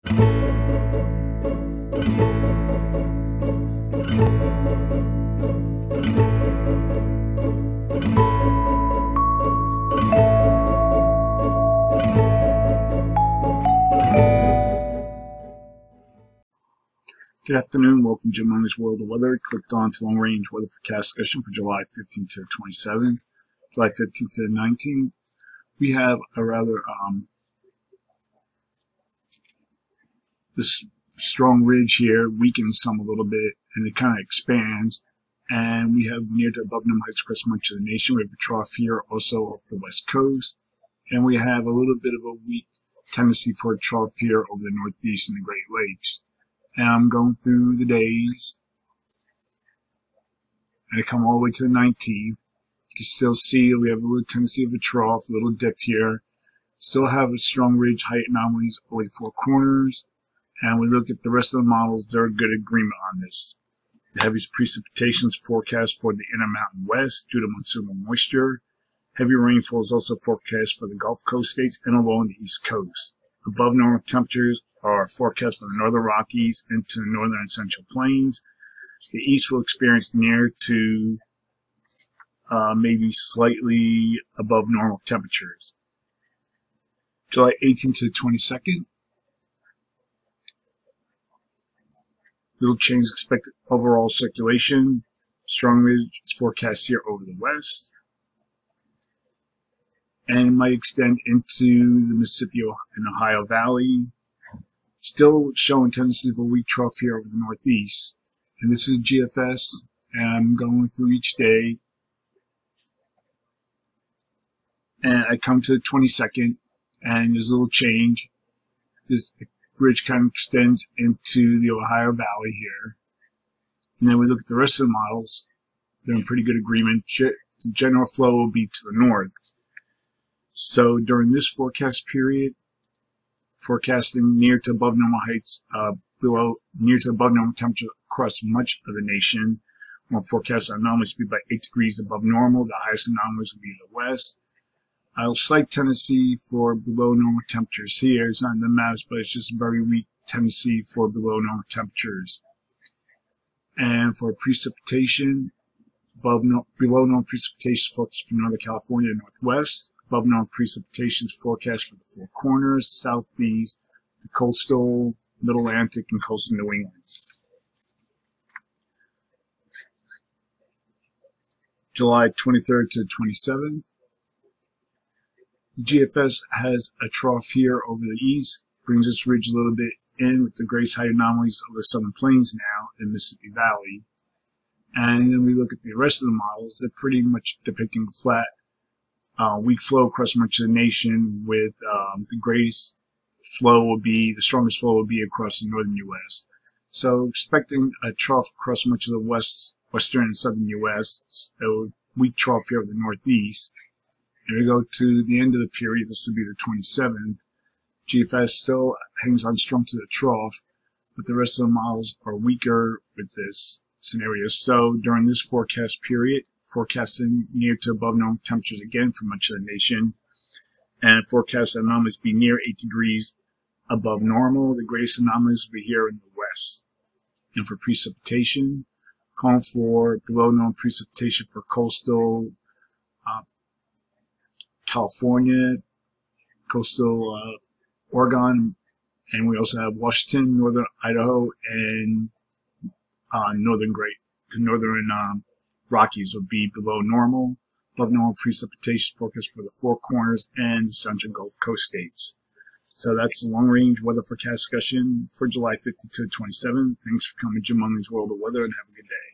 Good afternoon, welcome to Jim Langley's World of Weather. Clicked on to long range weather forecast discussion for July 15th to 27th, July 15th to 19th. We have a rather this strong ridge here weakens some a little bit, and it kind of expands. And we have near to above normal heights across much of the nation. We have a trough here also off the west coast, and we have a little bit of a weak tendency for a trough here over the northeast and the Great Lakes. And I'm going through the days, and I come all the way to the 19th. You can still see we have a little tendency of a trough, a little dip here. Still have a strong ridge height anomalies over the four corners. And we look at the rest of the models, they're a good agreement on this. The heaviest precipitations forecast for the Intermountain West due to monsoonal moisture. Heavy rainfall is also forecast for the Gulf Coast states and along the East Coast. Above normal temperatures are forecast for the Northern Rockies into the Northern and Central Plains. The East will experience near to maybe slightly above normal temperatures. July 18th to 22nd. Little change expected overall circulation. Strong ridge is forecast here over the west. And it might extend into the Mississippi and Ohio Valley. Still showing tendency of a weak trough here over the northeast. And this is GFS, and I'm going through each day. And I come to the 22nd, and there's a little change. This ridge kind of extends into the Ohio Valley here. And then we look at the rest of the models. They're in pretty good agreement. The general flow will be to the north. So during this forecast period, forecasting near to above normal heights, near to above normal temperature across much of the nation. We'll forecast anomalies to be by 8 degrees above normal. The highest anomalies will be in the west. A slight tendency for below normal temperatures here. It's not in the maps, but it's just a very weak tendency for below normal temperatures. And for precipitation, below normal precipitation focused for Northern California and Northwest. Above normal precipitation is forecast for the Four Corners, Southeast, the coastal, Middle Atlantic, and coastal New England. July 23rd to 27th. The GFS has a trough here over the east, brings this ridge a little bit in with the greatest height anomalies of the Southern Plains now in Mississippi Valley. And then we look at the rest of the models, they're pretty much depicting flat, weak flow across much of the nation with the greatest flow will be, the strongest flow will be across the northern U.S. So expecting a trough across much of the western and southern U.S., a weak trough here over the northeast. And we go to the end of the period, this will be the 27th. GFS still hangs on strong to the trough, but the rest of the models are weaker with this scenario. So during this forecast period, forecasting near to above normal temperatures again for much of the nation, and forecast anomalies be near 8 degrees above normal. The greatest anomalies will be here in the west. And for precipitation, calling for below normal precipitation for coastal California, coastal Oregon, and we also have Washington, northern Idaho, and northern Rockies will be below normal. Above normal precipitation forecast for the Four Corners and the Central Gulf Coast states. So that's the long-range weather forecast discussion for July 15th to 27th. Thanks for coming to Jim Langley's World of Weather, and have a good day.